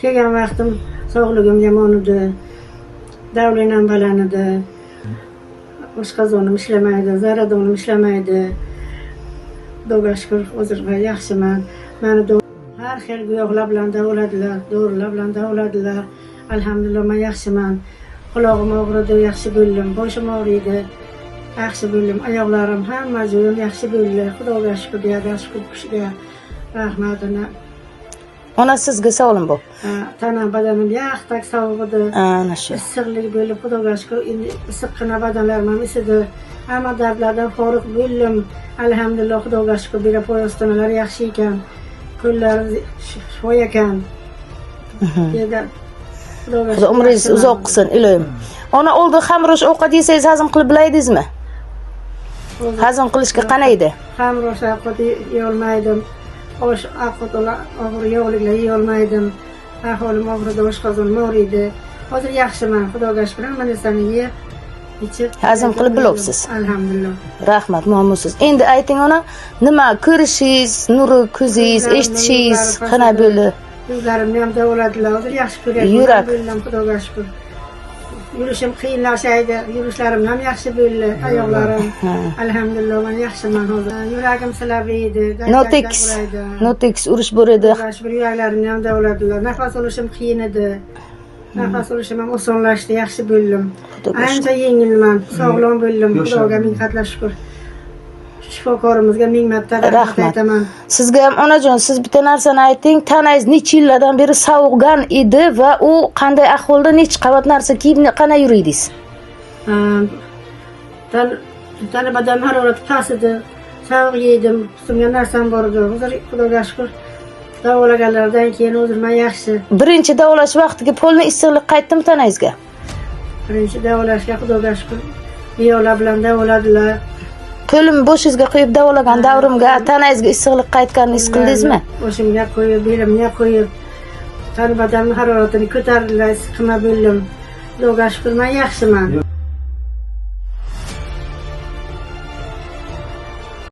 Kelgan vaqtim sog'ligim yomon edi. Davlenam baland edi. Oshqozonim ishlamaydi, zaradonim ishlamaydi. Xudoga shukr, hozirga yaxshiman. Meni har xil guyohlar bilan davoladilar, dorilar bilan davoladilar. Alhamdulillah, men yaxshiman. Qulog'im og'ridi, yaxshi bo'ldim. Boshim og'riydi, yaxshi bo'ldim. Oyoqlarim hamma joyim yaxshi bo'ldi. Xudoga shukr, deydi, shukr kishiga rahmatini. Ona sizga sog'lim bu. Tanam badanim yaxtak sovuq edi. Ana shu. Issiqlik bo'lib, Xudoga shukr, endi issiqqina badanlarim ham isidi. Hamma dardlardan forig bo'ldim. Alhamdulillah, Xudoga shukr, bera poyostonalar yaxshi ekan. Kunlarim sho'y ekan. Dedi. Xudo umringiz uzoq qilsin, ilohim. Ona oldi xamrosh ovqat yesangiz hazm qilib bilaydingizmi? Hazm qilishga qanaydi? Xamrosh ovqat yeyolmaydim. Osh ovqatlar og'ir yo'qliklar yeyolmaydim. Aholim og'ridi, oshqozonim og'riydi. Hozir yaxshiman, Xudoga shukr, hamma narsani yeb, ichib hazm qilib bilibsiz. Alhamdulillah. Rahmat, mamnunsiz. Endi ayting ona, nima ko'rishingiz, nuri ko'zingiz, eshitishingiz qanday bo'ldi? Yuzlarimni ham davoladilar, hozir yaxshi ko'ryapman. Yurak. Xudoga shukr. Yurishim qiyinlashaydi, yurishlarim ham yaxshi bo'ldi, oyoqlarim. Alhamdulillah, men yaxshiman hozir. Yuragim silabiydi, Notex urish bor edi. Yuraklarimni ham davoladilar. Nafas olishim qiyin edi. Nafas olishim ham osonlashdi, yaxshi bo'ldim. Ancha yengilman, sog'lom bo'ldim. Xudoga ming qatla shukr. Shifokorimizga ming marta rahmat aytaman. Sizga ham onajon, siz bitta narsani ayting. Tanangiz necha yillardan beri sovugan edi va u qanday ahvolda, necha qavat narsa kiyib qanday yuraydingiz? Tana badan harorati past edi. Sovuq yedim, ustimga narsam bor edi. Hozir Xudoga shukr, davolaganlardan keyin hozir men yaxshi. Birinchi davolash vaqtiga polni issiqlik qaytdimi tanangizga? Birinchi davolashga Xudoga shukr, biyolar bilan davoladilar. Qo'lim boshingizga qo'yib davolagan davrimga tanangizga issiqlik qaytganini his qildingizmi? Boshimga qo'yib, belimga qo'yib, tan badanning haroratini ko'tardilar, siqma bo'ldim. Xudoga shukr, men yaxshiman.